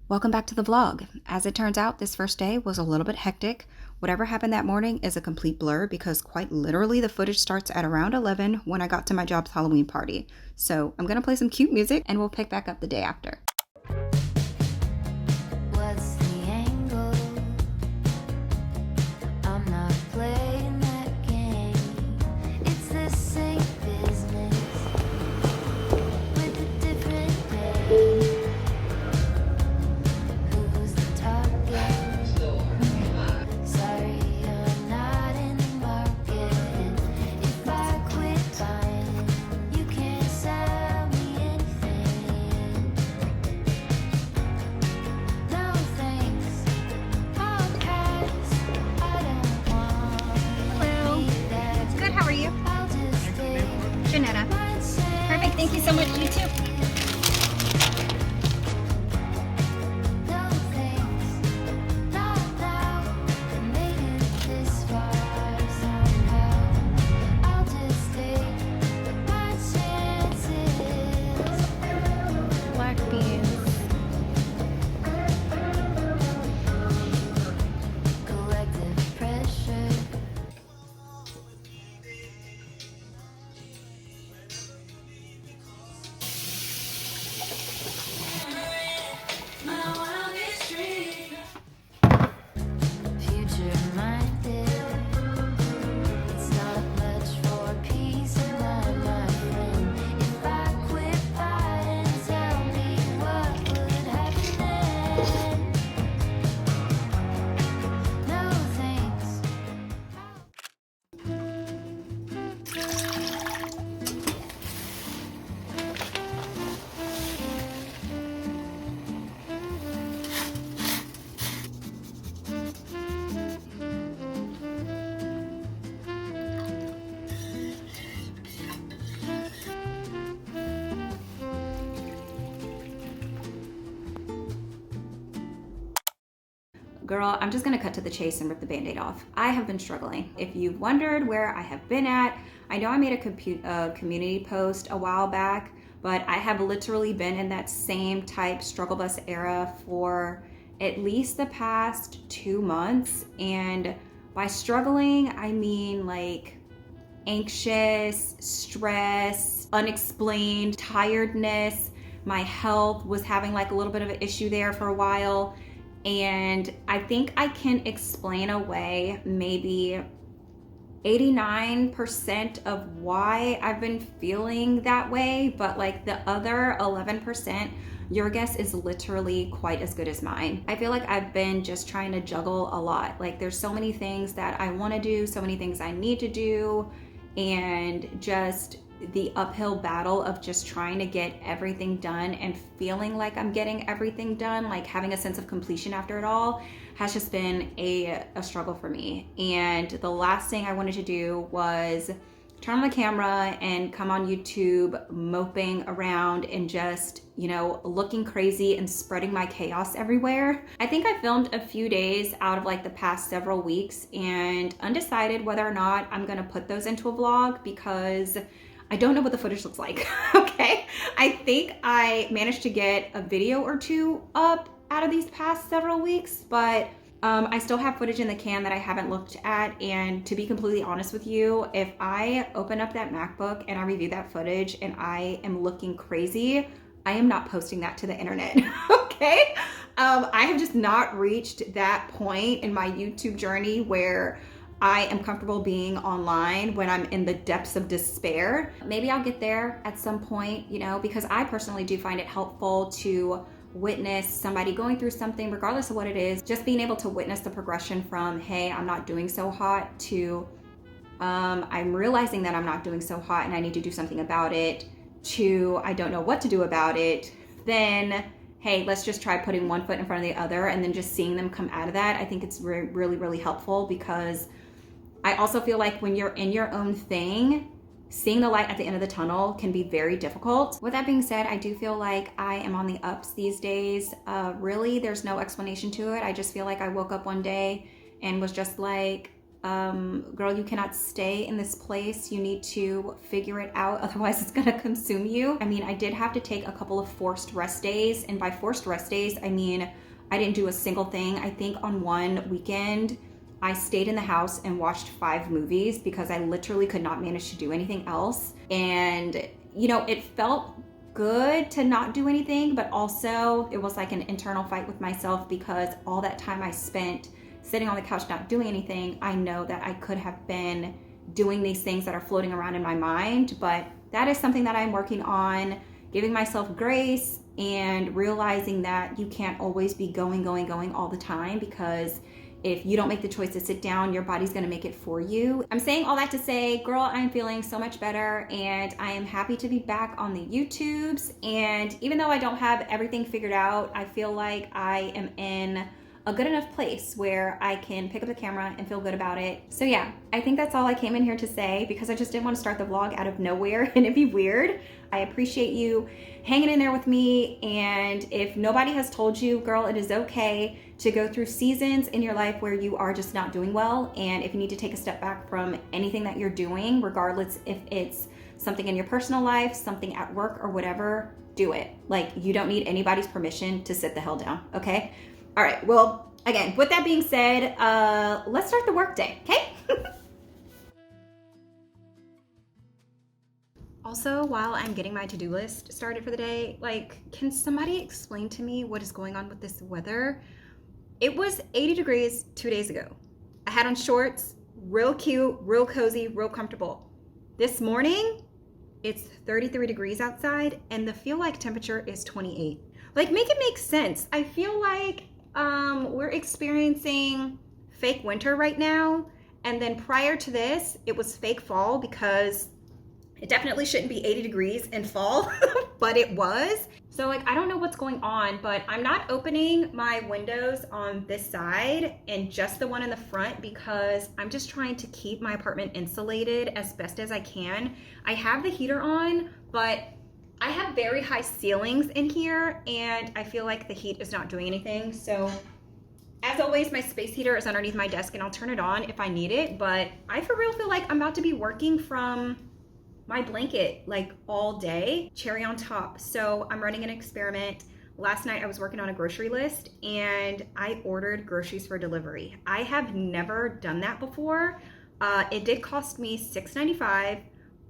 Welcome back to the vlog. As it turns out, this first day was a little bit hectic. Whatever happened that morning is a complete blur because quite literally the footage starts at around 11 when I got to my job's Halloween party. So I'm gonna play some cute music and we'll pick back up the day after. What's the angle? I'm not playing that game. It's the same business with a different name. Who's the target? Sorry, I'm not in the market. If I quit buying, you can't sell me anything. No thanks, I'll pass. I don't want Hello. that. Good, how are you? I'll just stay. Janetta. Perfect, thank you so much, you too. No thanks, not now. I made it this far somehow. I'll just take my chances. Black beans. Collective pressure. Future minded. It's not much for peace of mind, my friend. If I quit buying, tell me what would happen then. No thanks. Girl, I'm just gonna cut to the chase and rip the band-aid off. I have been struggling. If you've wondered where I have been at, I know I made a community post a while back, but I have literally been in that same type struggle bus era for at least the past 2 months. And by struggling, I mean like anxious, stress, unexplained tiredness. My health was having like a little bit of an issue there for a while. And I think I can explain away maybe 89% of why I've been feeling that way, but like the other 11%, your guess is literally quite as good as mine. I feel like I've been just trying to juggle a lot. Like there's so many things that I want to do, so many things I need to do, and just the uphill battle of just trying to get everything done and feeling like I'm getting everything done, like having a sense of completion after it all, has just been a struggle for me. And the last thing I wanted to do was turn on the camera and come on YouTube moping around and just, you know, looking crazy and spreading my chaos everywhere. I think I filmed a few days out of like the past several weeks and undecided whether or not I'm gonna put those into a vlog because I don't know what the footage looks like, okay? I think I managed to get a video or two up out of these past several weeks, but I still have footage in the can that I haven't looked at. And to be completely honest with you, if I open up that MacBook and I review that footage and I am looking crazy, I am not posting that to the internet, okay? I have just not reached that point in my YouTube journey where I am comfortable being online when I'm in the depths of despair. Maybe I'll get there at some point, you know, because I personally do find it helpful to witness somebody going through something, regardless of what it is, just being able to witness the progression from, hey, I'm not doing so hot, to I'm realizing that I'm not doing so hot and I need to do something about it, to I don't know what to do about it, then hey, let's just try putting one foot in front of the other, and then just seeing them come out of that. I think it's really, really helpful, because I also feel like when you're in your own thing, seeing the light at the end of the tunnel can be very difficult. With that being said, I do feel like I am on the ups these days. Really, there's no explanation to it. I just feel like I woke up one day and was just like, girl, you cannot stay in this place. You need to figure it out. Otherwise it's gonna consume you. I mean, I did have to take a couple of forced rest days. And by forced rest days, I mean, I didn't do a single thing. I think on one weekend, I stayed in the house and watched 5 movies because I literally could not manage to do anything else. And, you know, it felt good to not do anything, but also it was like an internal fight with myself because all that time I spent sitting on the couch not doing anything, I know that I could have been doing these things that are floating around in my mind. But that is something that I'm working on, giving myself grace and realizing that you can't always be going all the time, because if you don't make the choice to sit down, your body's gonna make it for you. I'm saying all that to say, girl, I'm feeling so much better and I am happy to be back on the YouTubes. And even though I don't have everything figured out, I feel like I am in a good enough place where I can pick up the camera and feel good about it. So yeah, I think that's all I came in here to say, because I just didn't want to start the vlog out of nowhere and it'd be weird. I appreciate you hanging in there with me. And if nobody has told you, girl, it is okay to go through seasons in your life where you are just not doing well. And if you need to take a step back from anything that you're doing, regardless if it's something in your personal life, something at work or whatever, do it. Like, you don't need anybody's permission to sit the hell down, okay? All right, well, again, with that being said, let's start the work day, okay? Also, while I'm getting my to-do list started for the day, like, can somebody explain to me what is going on with this weather? It was 80 degrees 2 days ago. I had on shorts, real cute, real cozy, real comfortable. This morning, it's 33 degrees outside and the feel like temperature is 28. Like, make it make sense. I feel like we're experiencing fake winter right now. And then prior to this, it was fake fall, because it definitely shouldn't be 80 degrees in fall, but it was. So like, I don't know what's going on, but I'm not opening my windows on this side and just the one in the front, because I'm just trying to keep my apartment insulated as best as I can. I have the heater on, but I have very high ceilings in here and I feel like the heat is not doing anything. So as always, my space heater is underneath my desk and I'll turn it on if I need it. But I for real feel like I'm about to be working from my blanket like all day, cherry on top. So I'm running an experiment. Last night I was working on a grocery list and I ordered groceries for delivery. I have never done that before. It did cost me $6.95.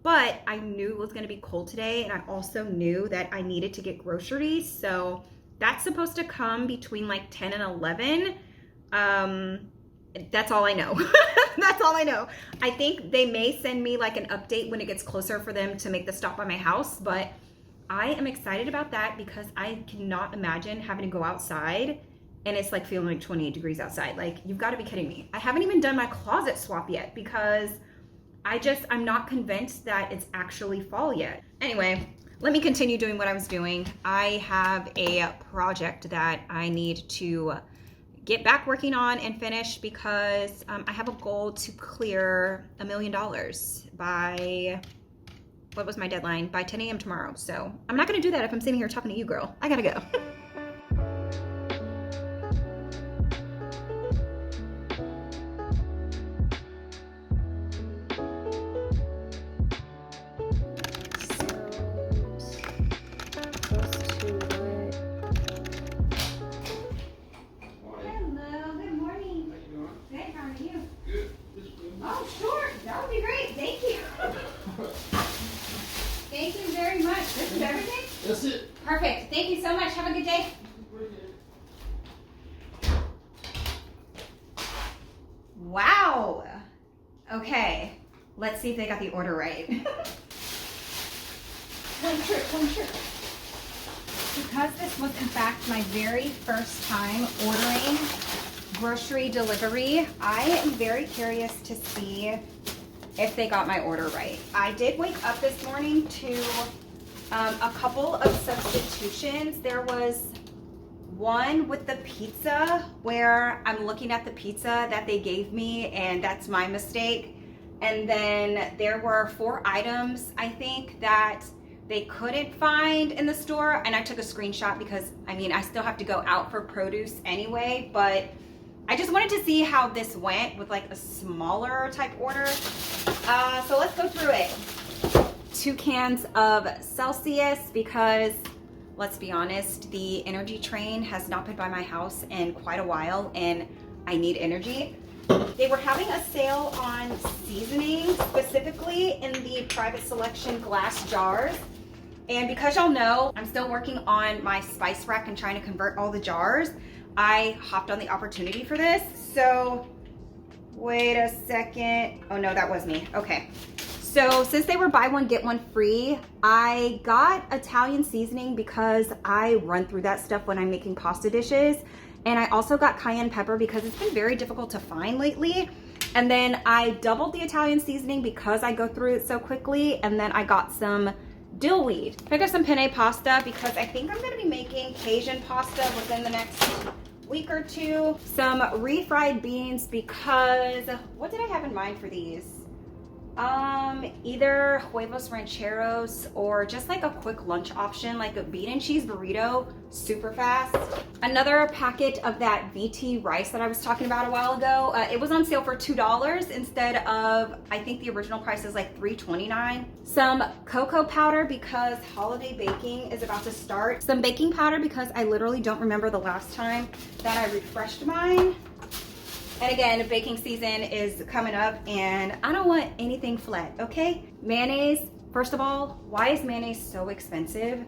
But I knew it was gonna be cold today, and I also knew that I needed to get groceries. So that's supposed to come between like 10 and 11. That's all I know. That's all I know. I think they may send me like an update when it gets closer for them to make the stop by my house, but I am excited about that because I cannot imagine having to go outside and it's like feeling like 28 degrees outside. Like, you've got to be kidding me. I haven't even done my closet swap yet because I'm not convinced that it's actually fall yet. Anyway, let me continue doing what I was doing. I have a project that I need to get back working on and finish because I have a goal to clear $1 million by, what was my deadline? By 10 a.m. tomorrow. So I'm not gonna do that if I'm sitting here talking to you, girl. I gotta go. Thank you very much. This is everything? That's it. Perfect. Thank you so much. Have a good day. Wow. Okay. Let's see if they got the order right. One trip. Because this was in fact my very first time ordering grocery delivery, I am very curious to see if they got my order right. I did wake up this morning to a couple of substitutions. There was one with the pizza where I'm looking at the pizza that they gave me and that's my mistake. And then there were 4 items, I think, that they couldn't find in the store. And I took a screenshot because, I mean, I still have to go out for produce anyway, but I just wanted to see how this went with like a smaller type order. So let's go through it. 2 cans of Celsius because let's be honest, the energy train has not been by my house in quite a while and I need energy. They were having a sale on seasonings, specifically in the private selection glass jars. And because y'all know, I'm still working on my spice rack and trying to convert all the jars, I hopped on the opportunity for this. So wait a second. Oh no, that was me. Okay. So since they were buy one, get one free, I got Italian seasoning because I run through that stuff when I'm making pasta dishes. And I also got cayenne pepper because it's been very difficult to find lately. And then I doubled the Italian seasoning because I go through it so quickly. And then I got some dill weed. Picked up some penne pasta because I think I'm gonna be making Cajun pasta within the next week or two. Some refried beans because, what did I have in mind for these? Either huevos rancheros or just like a quick lunch option, like a bean and cheese burrito, super fast. Another packet of that VT rice that I was talking about a while ago. It was on sale for $2 instead of, I think the original price is like $3.29. Some cocoa powder because holiday baking is about to start. Some baking powder because I literally don't remember the last time that I refreshed mine. And again, baking season is coming up and I don't want anything flat, okay? Mayonnaise, first of all, why is mayonnaise so expensive?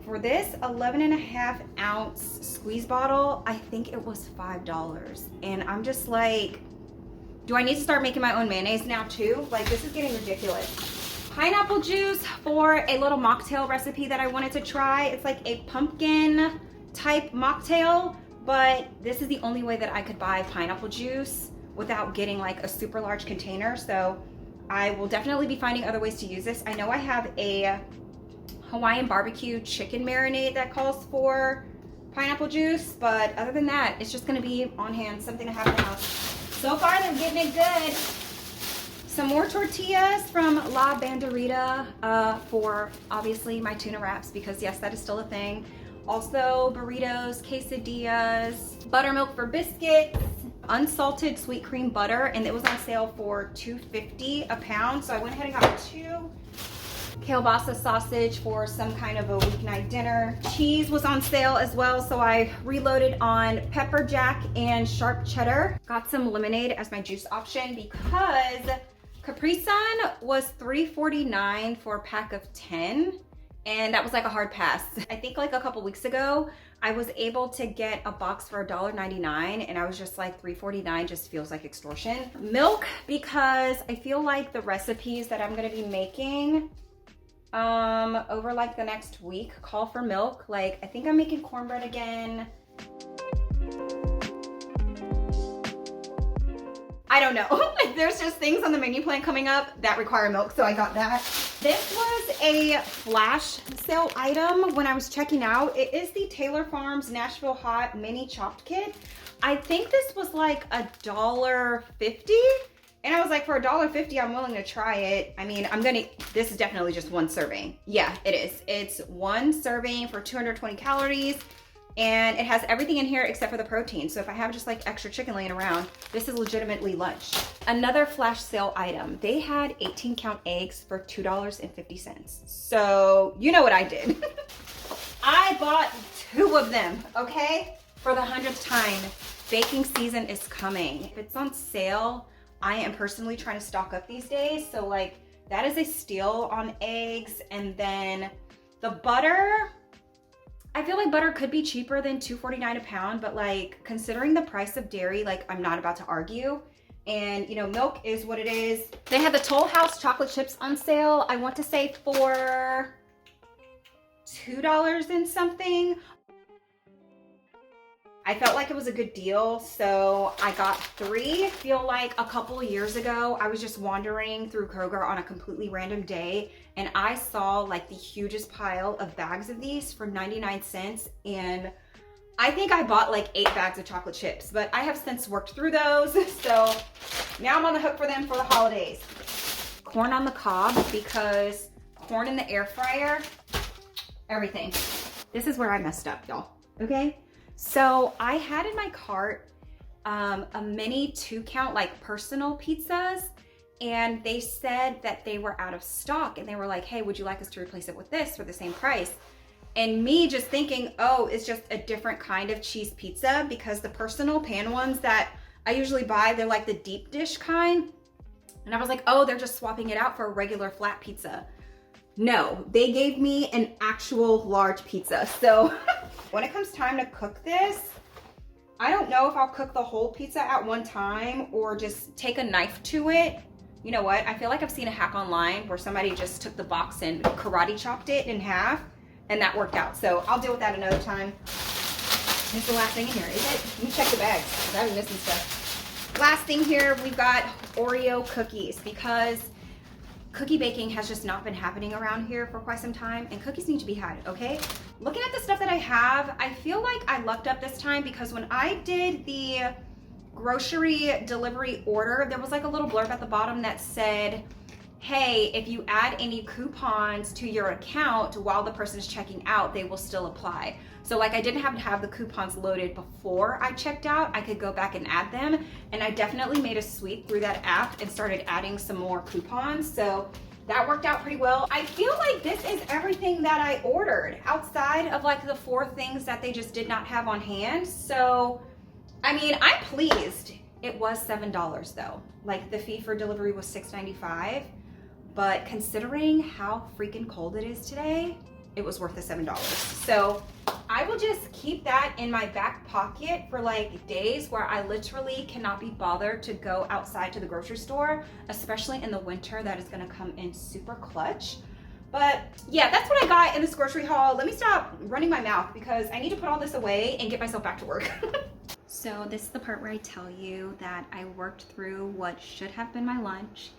For this 11.5 ounce squeeze bottle, I think it was $5. And I'm just like, do I need to start making my own mayonnaise now too? Like, this is getting ridiculous. Pineapple juice for a little mocktail recipe that I wanted to try. It's like a pumpkin type mocktail. But this is the only way that I could buy pineapple juice without getting like a super large container. So I will definitely be finding other ways to use this. I know I have a Hawaiian barbecue chicken marinade that calls for pineapple juice, but other than that, it's just gonna be on hand, something to have in the house. So far, they're getting it good. Some more tortillas from La Banderita for obviously my tuna wraps because yes, that is still a thing. Also burritos, quesadillas, buttermilk for biscuits, unsalted sweet cream butter, and it was on sale for $2.50 a pound. So I went ahead and got 2. Kielbasa sausage for some kind of a weeknight dinner. Cheese was on sale as well, so I reloaded on pepper jack and sharp cheddar. Got some lemonade as my juice option because Capri Sun was $3.49 for a pack of 10. And that was like a hard pass. I think like a couple weeks ago, I was able to get a box for $1.99 and I was just like $3.49 just feels like extortion. Milk, because I feel like the recipes that I'm gonna be making over like the next week call for milk. Like I think I'm making cornbread again. I don't know. There's just things on the menu plan coming up that require milk, so I got that. This was a flash sale item when I was checking out. It is the Taylor Farms Nashville Hot Mini Chopped Kit. I think this was like $1.50. And I was like, for $1.50, I'm willing to try it. I mean, this is definitely just one serving. Yeah, it is. It's one serving for 220 calories. And it has everything in here except for the protein. So if I have just like extra chicken laying around, this is legitimately lunch. Another flash sale item. They had 18 count eggs for $2.50. So you know what I did. I bought 2 of them, okay? For the 100th time, baking season is coming. If it's on sale, I am personally trying to stock up these days. So like that is a steal on eggs. And then the butter, I feel like butter could be cheaper than $2.49 a pound, but like considering the price of dairy, like I'm not about to argue. And you know, milk is what it is. They had the Toll House chocolate chips on sale. I want to say for $2 and something. I felt like it was a good deal, so I got 3. I feel like a couple of years ago, I was just wandering through Kroger on a completely random day, and I saw like the hugest pile of bags of these for 99 cents, and I think I bought like 8 bags of chocolate chips, but I have since worked through those, so now I'm on the hook for them for the holidays. Corn on the cob, because corn in the air fryer, everything. This is where I messed up, y'all, okay? So I had in my cart a mini 2-count like personal pizzas, and they said that they were out of stock, and they were like, hey, would you like us to replace it with this for the same price? And me just thinking, oh, it's just a different kind of cheese pizza, because the personal pan ones that I usually buy, they're like the deep dish kind. And I was like, oh, they're just swapping it out for a regular flat pizza. No, they gave me an actual large pizza. So when it comes time to cook this, I don't know if I'll cook the whole pizza at one time or just take a knife to it. You know what? I feel like I've seen a hack online where somebody just took the box and karate chopped it in half, and that worked out. So I'll deal with that another time. It's the last thing in here, is it? Let me check the bags, because I've been missing stuff. Last thing here, we've got Oreo cookies, because cookie baking has just not been happening around here for quite some time, and cookies need to be had, okay? Looking at the stuff that I have, I feel like I lucked up this time, because when I did the grocery delivery order, there was like a little blurb at the bottom that said, hey, if you add any coupons to your account while the person is checking out, they will still apply. So like I didn't have to have the coupons loaded before I checked out. I could go back and add them. And I definitely made a sweep through that app and started adding some more coupons. So that worked out pretty well. I feel like this is everything that I ordered outside of like the 4 things that they just did not have on hand. So, I mean, I'm pleased. It was $7 though. Like the fee for delivery was $6.95. But considering how freaking cold it is today, it was worth the $7. So I will just keep that in my back pocket for like days where I literally cannot be bothered to go outside to the grocery store, especially in the winter. That is gonna come in super clutch. But yeah, that's what I got in this grocery haul. Let me stop running my mouth because I need to put all this away and get myself back to work. So this is the part where I tell you that I worked through what should have been my lunch,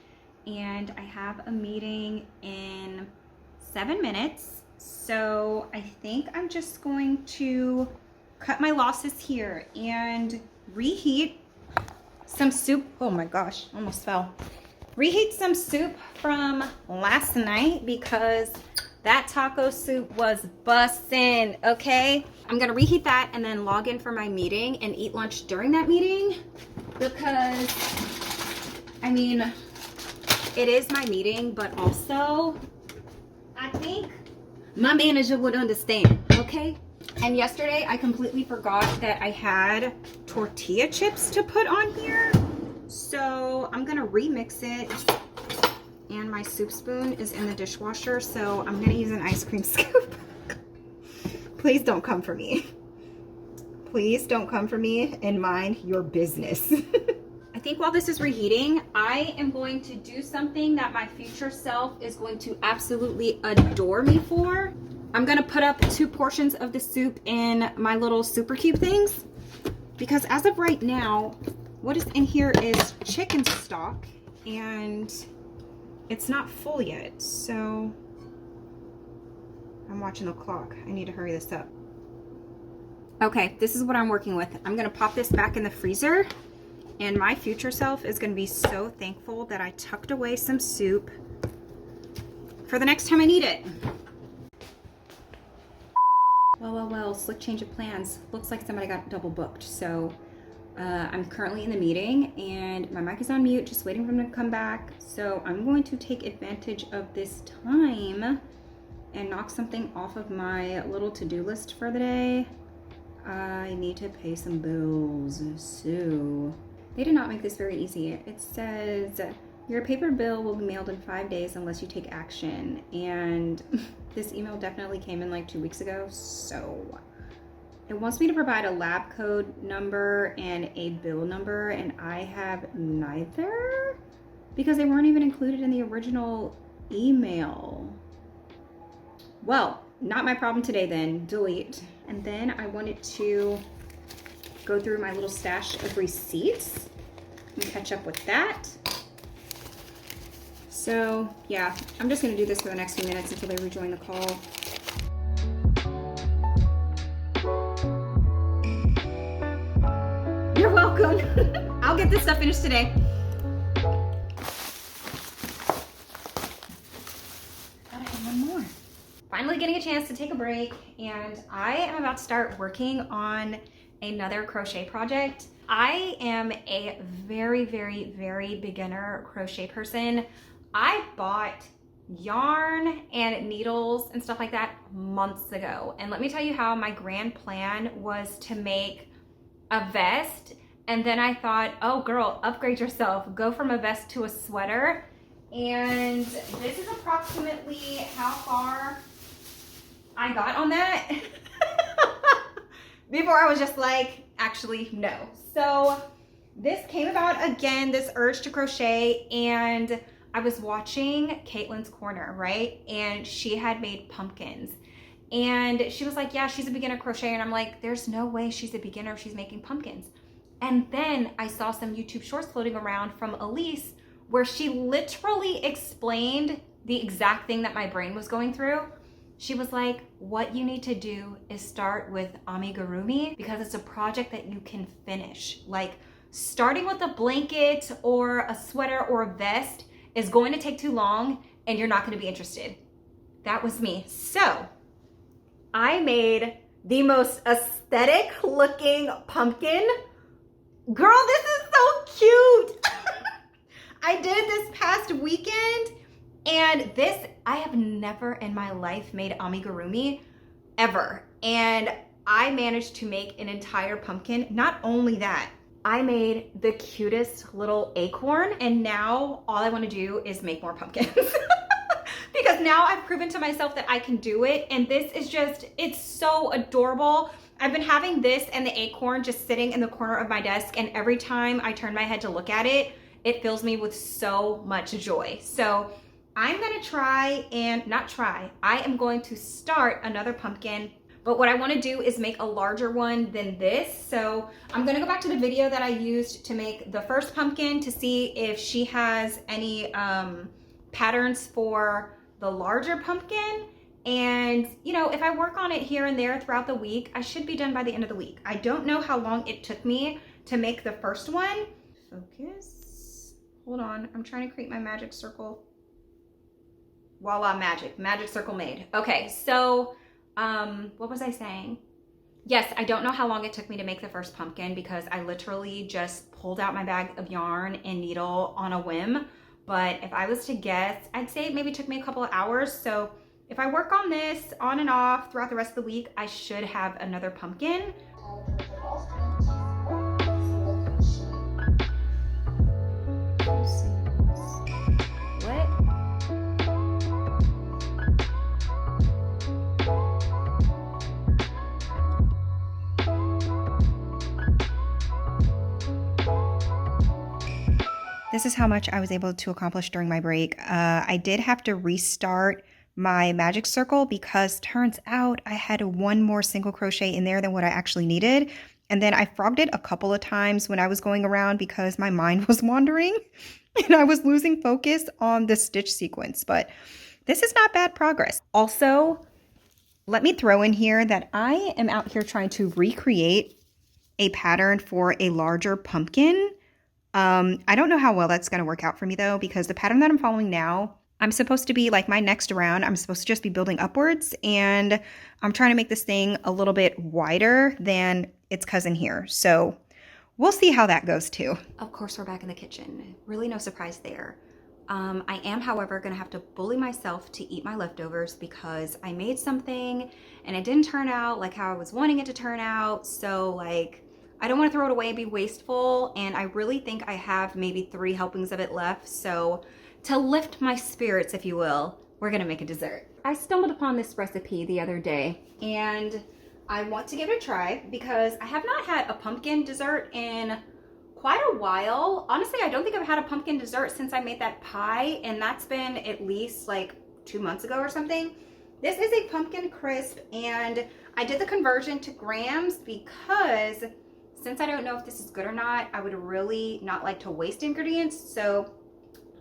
and I have a meeting in 7 minutes. So I think I'm just going to cut my losses here and reheat some soup. Oh my gosh, almost fell. Reheat some soup from last night because that taco soup was bussin', okay? I'm gonna reheat that and then log in for my meeting and eat lunch during that meeting because, I mean, it is my meeting, but also I think my manager would understand, okay? And yesterday I completely forgot that I had tortilla chips to put on here. So I'm gonna remix it, and my soup spoon is in the dishwasher, so I'm gonna use an ice cream scoop. Please don't come for me. Please don't come for me and mind your business. I think while this is reheating, I am going to do something that my future self is going to absolutely adore me for. I'm gonna put up 2 portions of the soup in my little super cube things, because as of right now, what is in here is chicken stock and it's not full yet. So I'm watching the clock. I need to hurry this up. Okay, this is what I'm working with. I'm gonna pop this back in the freezer, and my future self is gonna be so thankful that I tucked away some soup for the next time I need it. Well, slick change of plans. Looks like somebody got double booked. So I'm currently in the meeting and my mic is on mute, just waiting for them to come back. So I'm going to take advantage of this time and knock something off of my little to-do list for the day. I need to pay some bills. So they did not make this very easy. It says your paper bill will be mailed in 5 days unless you take action. And this email definitely came in like 2 weeks ago. So it wants me to provide a lab code number and a bill number, and I have neither because they weren't even included in the original email. Well, not my problem today then. Delete. And then I wanted to go through my little stash of receipts and catch up with that. So yeah, I'm just gonna do this for the next few minutes until they rejoin the call. You're welcome. I'll get this stuff finished today. Thought I had one more. Finally getting a chance to take a break, and I am about to start working on another crochet project. I am a very, very, very beginner crochet person. I bought yarn and needles and stuff like that months ago. And let me tell you how my grand plan was to make a vest. And then I thought, oh girl, upgrade yourself. Go from a vest to a sweater. And this is approximately how far I got on that. Before I was just like, actually, no. So this came about again, this urge to crochet, and I was watching Caitlin's Corner, right? And she had made pumpkins. And she was like, yeah, she's a beginner crocheter. And I'm like, there's no way she's a beginner if she's making pumpkins. And then I saw some YouTube shorts floating around from Elise where she literally explained the exact thing that my brain was going through. She was like, what you need to do is start with amigurumi because it's a project that you can finish. Like starting with a blanket or a sweater or a vest is going to take too long and you're not going to be interested. That was me. So I made the most aesthetic looking pumpkin. Girl, this is so cute. I did it this past weekend, and this, I have never in my life made amigurumi ever. And I managed to make an entire pumpkin. Not only that, I made the cutest little acorn, and now all I want to do is make more pumpkins. Because now I've proven to myself that I can do it, and this is just, it's so adorable. I've been having this and the acorn just sitting in the corner of my desk, and every time I turn my head to look at it, it fills me with so much joy. So I'm gonna try and not try, I am going to start another pumpkin, but what I wanna do is make a larger one than this. So I'm gonna go back to the video that I used to make the first pumpkin to see if she has any patterns for the larger pumpkin. And you know, if I work on it here and there throughout the week, I should be done by the end of the week. I don't know how long it took me to make the first one. Focus, hold on, I'm trying to create my magic circle. Voila, magic circle made. Okay, so what was I saying? Yes, I don't know how long it took me to make the first pumpkin because I literally just pulled out my bag of yarn and needle on a whim. But if I was to guess, I'd say it maybe took me a couple of hours. So if I work on this on and off throughout the rest of the week, I should have another pumpkin. What? This is how much I was able to accomplish during my break. I did have to restart my magic circle because turns out I had one more single crochet in there than what I actually needed. And then I frogged it a couple of times when I was going around because my mind was wandering and I was losing focus on the stitch sequence. But this is not bad progress. Also, let me throw in here that I am out here trying to recreate a pattern for a larger pumpkin. I don't know how well that's going to work out for me though, because the pattern that I'm following now, I'm supposed to be like my next round, I'm supposed to just be building upwards, and I'm trying to make this thing a little bit wider than its cousin here. So we'll see how that goes too. Of course, we're back in the kitchen. Really no surprise there. I am, however, going to have to bully myself to eat my leftovers because I made something and it didn't turn out like how I was wanting it to turn out. So like, I don't want to throw it away and be wasteful, and I really think I have maybe 3 helpings of it left. So to lift my spirits, if you will, we're gonna make a dessert. I stumbled upon this recipe the other day and I want to give it a try because I have not had a pumpkin dessert in quite a while. Honestly, I don't think I've had a pumpkin dessert since I made that pie, and that's been at least like 2 months ago or something. This is a pumpkin crisp, and I did the conversion to grams because since I don't know if this is good or not, I would really not like to waste ingredients. So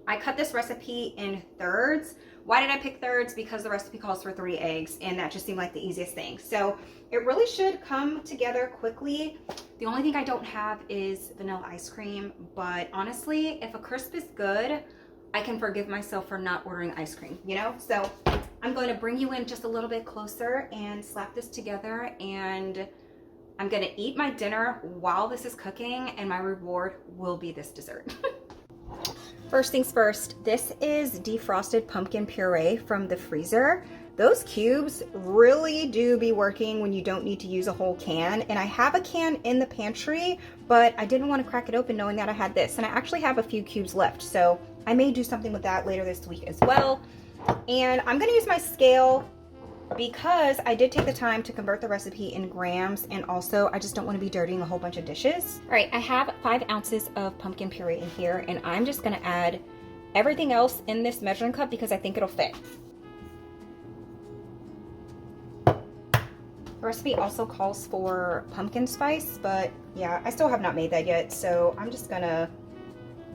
I cut this recipe in thirds. Why did I pick thirds? Because the recipe calls for 3 eggs, and that just seemed like the easiest thing. So it really should come together quickly. The only thing I don't have is vanilla ice cream, but honestly, if a crisp is good, I can forgive myself for not ordering ice cream, you know? So I'm going to bring you in just a little bit closer and slap this together, and I'm gonna eat my dinner while this is cooking, and my reward will be this dessert. First things first, this is defrosted pumpkin puree from the freezer. Those cubes really do be working when you don't need to use a whole can. And I have a can in the pantry, but I didn't want to crack it open knowing that I had this. And I actually have a few cubes left, so I may do something with that later this week as well. And I'm gonna use my scale because I did take the time to convert the recipe in grams, and also I just don't want to be dirtying a whole bunch of dishes. All right, I have 5 ounces of pumpkin puree in here, and I'm just gonna add everything else in this measuring cup because I think it'll fit. The recipe also calls for pumpkin spice, but yeah, I still have not made that yet, so I'm just gonna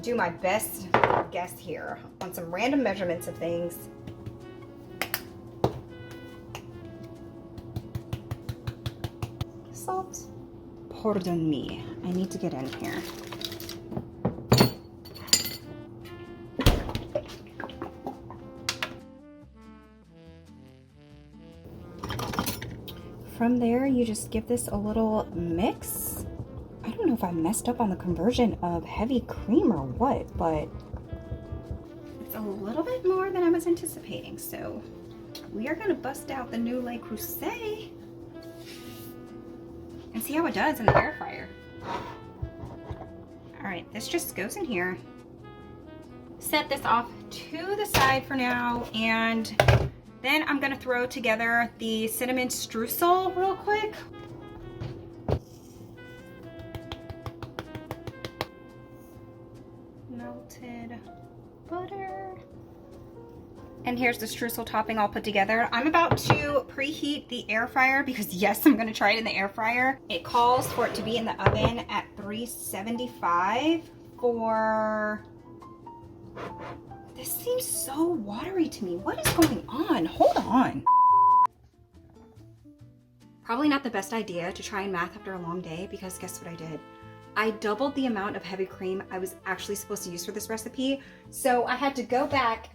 do my best guess here on some random measurements of things. Salt. Pardon me, I need to get in here. From there, you just give this a little mix. I don't know if I messed up on the conversion of heavy cream or what, but it's a little bit more than I was anticipating. So we are gonna bust out the new Le Creuset and see how it does in the air fryer. All right, this just goes in here. Set this off to the side for now, and then I'm gonna throw together the cinnamon streusel real quick. Melted butter. And here's the streusel topping all put together. I'm about to preheat the air fryer because yes, I'm gonna try it in the air fryer. It calls for it to be in the oven at 375 for... This seems so watery to me. What is going on? Hold on. Probably not the best idea to try and math after a long day, because guess what I did? I doubled the amount of heavy cream I was actually supposed to use for this recipe. So I had to go back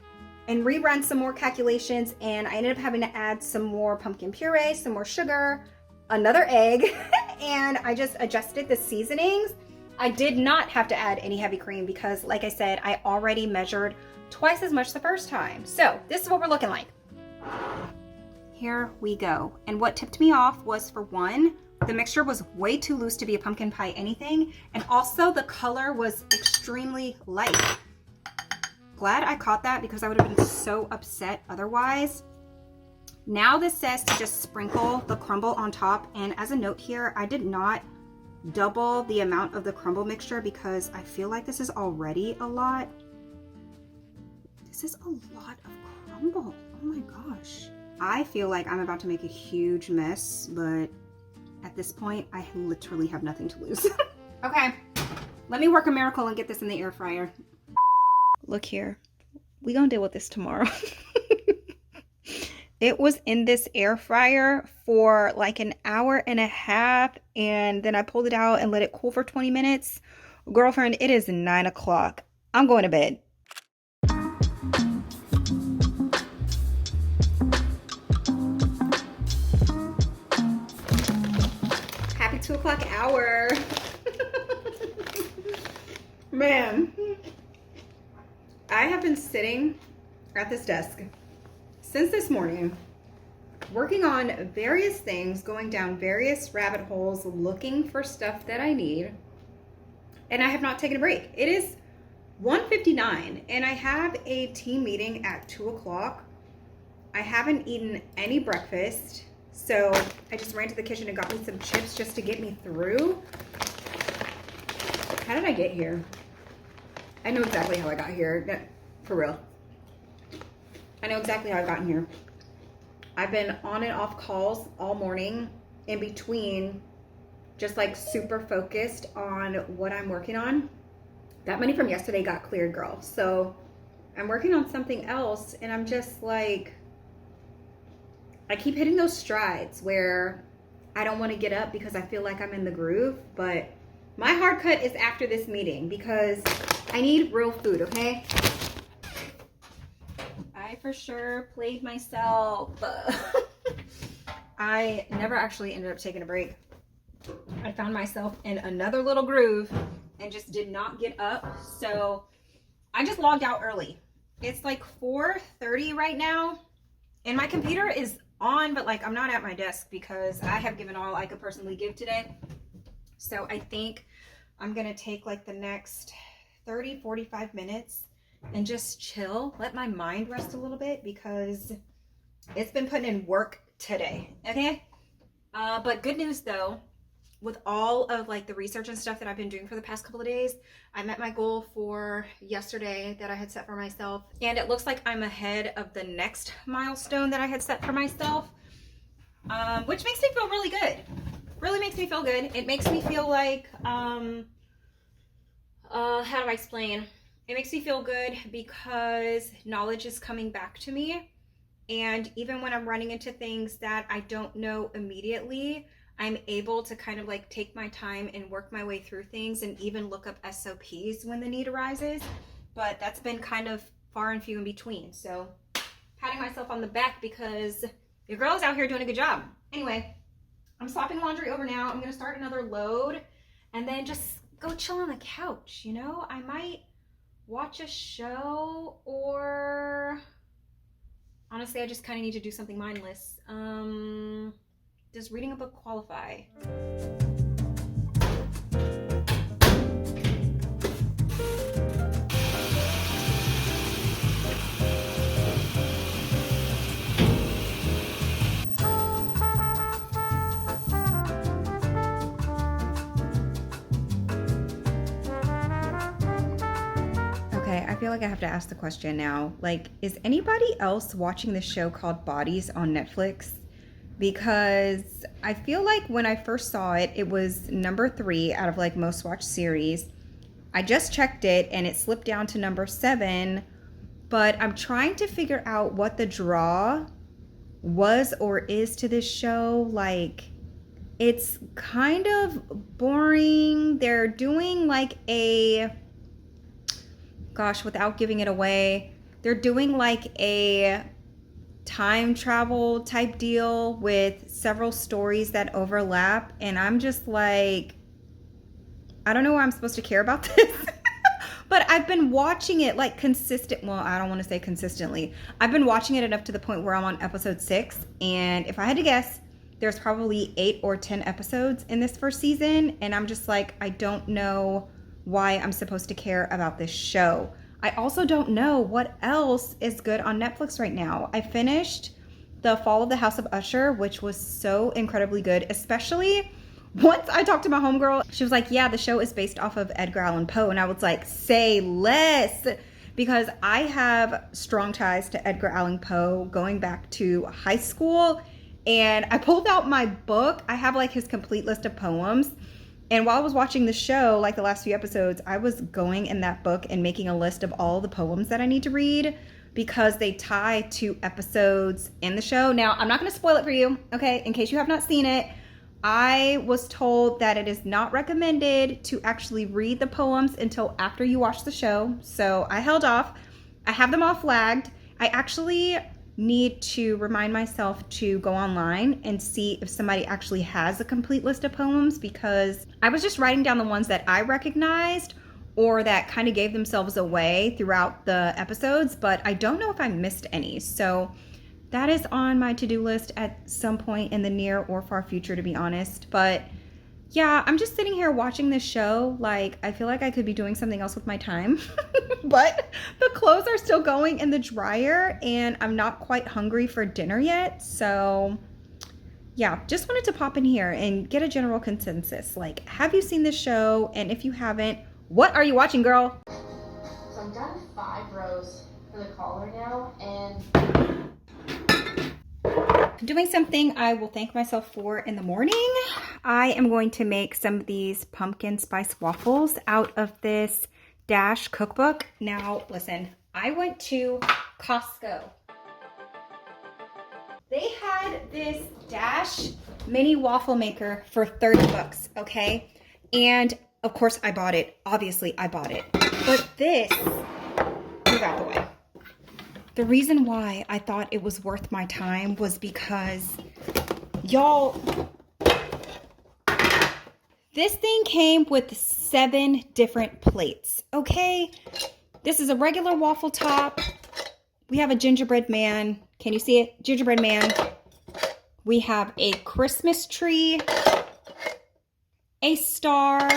and rerun some more calculations, and I ended up having to add some more pumpkin puree, some more sugar, another egg, and I just adjusted the seasonings. I did not have to add any heavy cream because, like I said, I already measured twice as much the first time. So this is what we're looking like. Here we go. And what tipped me off was, for one, the mixture was way too loose to be a pumpkin pie anything, and also the color was extremely light. Glad I caught that because I would have been so upset otherwise. Now this says to just sprinkle the crumble on top, and as a note here, I did not double the amount of the crumble mixture because I feel like this is already a lot. This is a lot of crumble. Oh my gosh. I feel like I'm about to make a huge mess, but at this point, I literally have nothing to lose. Okay, let me work a miracle and get this in the air fryer. Look here, we gonna deal with this tomorrow. It was in this air fryer for like an hour and a half, and then I pulled it out and let it cool for 20 minutes. Girlfriend, it is 9 o'clock. I'm going to bed. Happy 2 o'clock hour. Man, I have been sitting at this desk since this morning, working on various things, going down various rabbit holes, looking for stuff that I need, and I have not taken a break. It is 1:59 and I have a team meeting at 2 o'clock. I haven't eaten any breakfast, so I just ran to the kitchen and got me some chips just to get me through. How did I get here? I know exactly how I got here, for real. I know exactly how I got in here. I've been on and off calls all morning, in between, just like super focused on what I'm working on. That money from yesterday got cleared, girl. So I'm working on something else, and I'm just like, I keep hitting those strides where I don't want to get up because I feel like I'm in the groove, but my hard cut is after this meeting because I need real food, okay? I for sure played myself. I never actually ended up taking a break. I found myself in another little groove and just did not get up. So I just logged out early. It's like 4:30 right now and my computer is on, but like I'm not at my desk because I have given all I could personally give today. So I think I'm gonna take like the next 30-45 minutes and just chill, let my mind rest a little bit because it's been putting in work today. Okay, but good news though, with all of like the research and stuff that I've been doing for the past couple of days, I met my goal for yesterday that I had set for myself, and it looks like I'm ahead of the next milestone that I had set for myself, which makes me feel really good. Really makes me feel good. It makes me feel like how do I explain? It makes me feel good because knowledge is coming back to me. And even when I'm running into things that I don't know immediately, I'm able to kind of like take my time and work my way through things and even look up SOPs when the need arises. But that's been kind of far and few in between. So patting myself on the back because your girl is out here doing a good job. Anyway, I'm swapping laundry over now. I'm going to start another load and then just go chill on the couch, you know? I might watch a show, or honestly, I just kind of need to do something mindless. Does reading a book qualify? Okay, I feel like I have to ask the question now. Like, is anybody else watching this show called Bodies on Netflix? Because I feel like when I first saw it, it was number 3 out of like most watched series. I just checked it and it slipped down to number 7, but I'm trying to figure out what the draw was or is to this show. Like, it's kind of boring. They're doing like a, gosh, without giving it away, they're doing like a time travel type deal with several stories that overlap, and I'm just like, I don't know why I'm supposed to care about this. But I've been watching it like well, I don't want to say consistently. I've been watching it enough to the point where I'm on episode 6, and if I had to guess, there's probably 8 or 10 episodes in this first season, and I'm just like, I don't know why I'm supposed to care about this show. I also don't know what else is good on Netflix right now. I finished The Fall of the House of Usher, which was so incredibly good, especially once I talked to my homegirl. She was like, yeah, the show is based off of Edgar Allan Poe. And I was like, say less, because I have strong ties to Edgar Allan Poe going back to high school. And I pulled out my book. I have like his complete list of poems. And while I was watching the show, like the last few episodes, I was going in that book and making a list of all the poems that I need to read because they tie to episodes in the show. Now, I'm not going to spoil it for you, okay? In case you have not seen it, I was told that it is not recommended to actually read the poems until after you watch the show. So I held off. I have them all flagged. I actually need to remind myself to go online and see if somebody actually has a complete list of poems, because I was just writing down the ones that I recognized or that kind of gave themselves away throughout the episodes, but I don't know if I missed any. So that is on my to-do list at some point in the near or far future, to be honest. But yeah, I'm just sitting here watching this show. Like, I feel like I could be doing something else with my time, but the clothes are still going in the dryer and I'm not quite hungry for dinner yet. So yeah, just wanted to pop in here and get a general consensus. Like, have you seen this show? And if you haven't, what are you watching, girl? So I'm done 5 rows for the collar now, and doing something I will thank myself for in the morning. I am going to make some of these pumpkin spice waffles out of this Dash cookbook. Now, listen, I went to Costco. They had this Dash mini waffle maker for 30 bucks, okay? And of course I bought it. Obviously I bought it. But this, move out the way. The reason why I thought it was worth my time was because, y'all, This thing came with 7 different plates, okay? This is a regular waffle top. We have a gingerbread man. Can you see it? Gingerbread man. We have a Christmas tree, a star,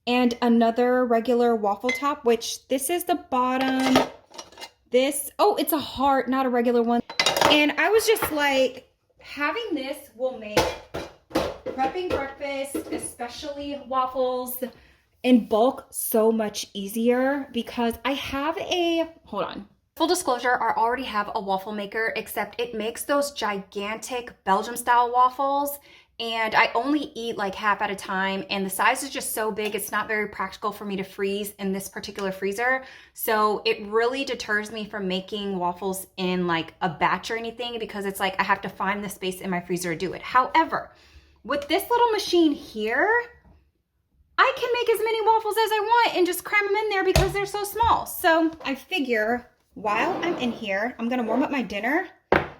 and another regular waffle top, which this is the bottom. This, oh, it's a heart, not a regular one. And I was just like, having this will make prepping breakfast, especially waffles, in bulk so much easier because I have a, hold on. Full disclosure, I already have a waffle maker, except it makes those gigantic Belgium style waffles. And I only eat like half at a time, and the size is just so big, it's not very practical for me to freeze in this particular freezer. So it really deters me from making waffles in like a batch or anything, because it's like I have to find the space in my freezer to do it. However, with this little machine here, I can make as many waffles as I want and just cram them in there because they're so small. So I figure while I'm in here, I'm gonna warm up my dinner.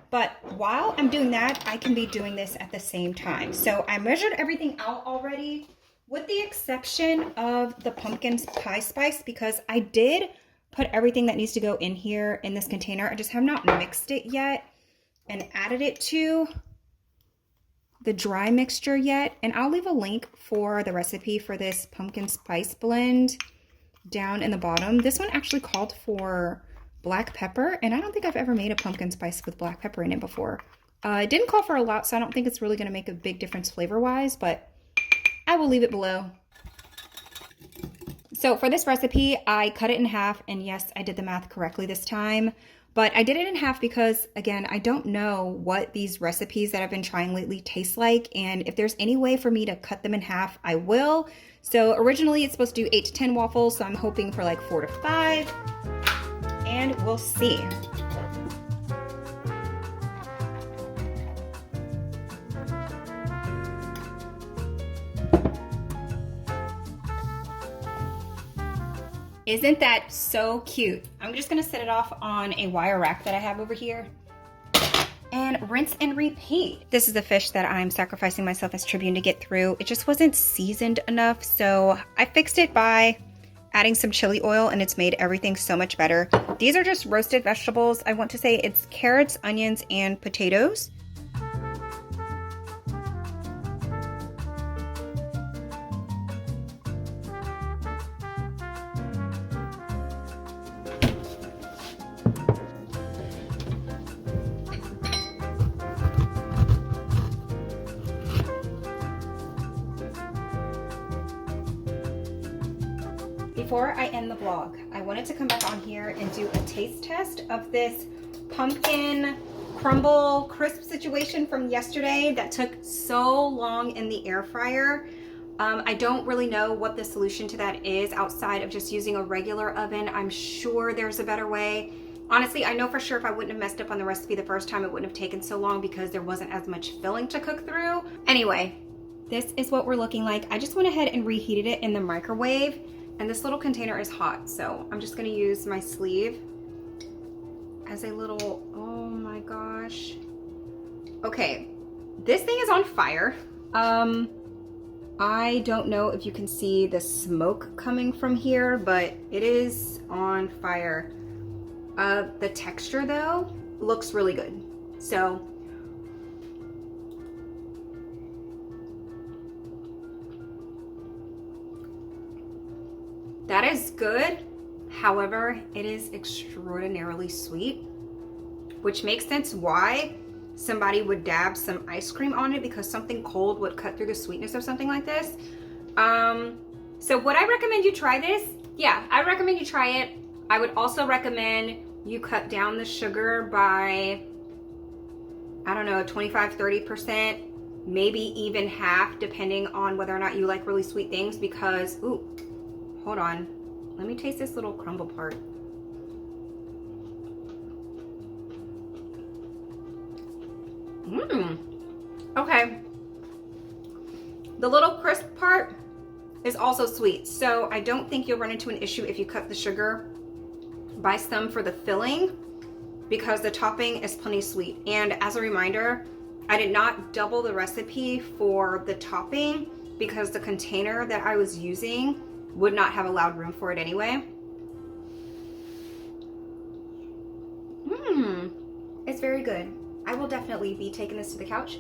But while I'm doing that, I can be doing this at the same time. So I measured everything out already, with the exception of the pumpkin pie spice, because I did put everything that needs to go in here in this container. I just have not mixed it yet and added it to the dry mixture yet. And I'll leave a link for the recipe for this pumpkin spice blend down in the bottom. This one actually called for black pepper, and I don't think I've ever made a pumpkin spice with black pepper in it before. It didn't call for a lot, so I don't think it's really going to make a big difference flavor-wise, but I will leave it below. So for this recipe, I cut it in half, and yes, I did the math correctly this time, but I did it in half because, again, I don't know what these recipes that I've been trying lately taste like, and if there's any way for me to cut them in half, I will. So originally it's supposed to do 8 to 10 waffles, so I'm hoping for like 4 to 5. And we'll see. Isn't that so cute? I'm just gonna set it off on a wire rack that I have over here and rinse and repeat. This is the fish that I'm sacrificing myself as Tribune to get through. It just wasn't seasoned enough, so I fixed it by adding some chili oil, and it's made everything so much better. These are just roasted vegetables. I want to say it's carrots, onions, and potatoes. Before I end the vlog, I wanted to come back on here and do a taste test of this pumpkin crumble crisp situation from yesterday that took so long in the air fryer. I don't really know what the solution to that is outside of just using a regular oven. I'm sure there's a better way. Honestly, I know for sure if I wouldn't have messed up on the recipe the first time, it wouldn't have taken so long because there wasn't as much filling to cook through. Anyway, this is what we're looking like. I just went ahead and reheated it in the microwave. And this little container is hot, so I'm just gonna use my sleeve as a little, oh my gosh. Okay, this thing is on fire. I don't know if you can see the smoke coming from here, but it is on fire. The texture though looks really good. So that is good. However, it is extraordinarily sweet, which makes sense why somebody would dab some ice cream on it, because something cold would cut through the sweetness of something like this. So would I recommend you try this? Yeah, I recommend you try it. I would also recommend you cut down the sugar by, I don't know, 25-30%, maybe even half, depending on whether or not you like really sweet things, because, ooh, hold on. Let me taste this little crumble part. Okay. The little crisp part is also sweet, so I don't think you'll run into an issue if you cut the sugar by some for the filling, because the topping is plenty sweet. And as a reminder, I did not double the recipe for the topping. because the container that I was using would not have allowed room for it anyway. It's very good. I will definitely be taking this to the couch.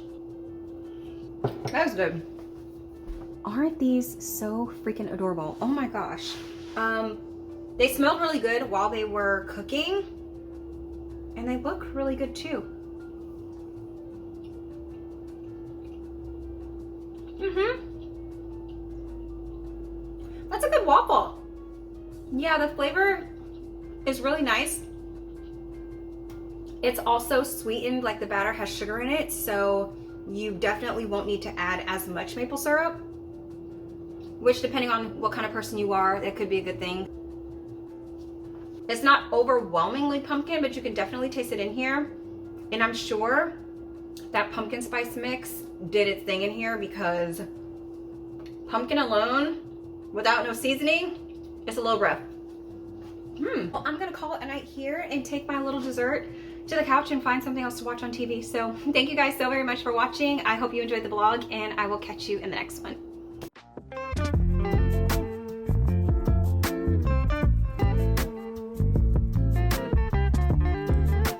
That was good. Aren't these so freaking adorable? Oh my gosh. They smelled really good while they were cooking, and they look really good too. That's a good waffle. Yeah, the flavor is really nice. It's also sweetened, like the batter has sugar in it, so you definitely won't need to add as much maple syrup, which depending on what kind of person you are, that could be a good thing. It's not overwhelmingly pumpkin, but you can definitely taste it in here. And I'm sure that pumpkin spice mix did its thing in here, because pumpkin alone, without no seasoning, it's a low breath. Well, I'm gonna call it a night here and take my little dessert to the couch and find something else to watch on TV. So thank you guys so very much for watching. I hope you enjoyed the vlog, and I will catch you in the next one.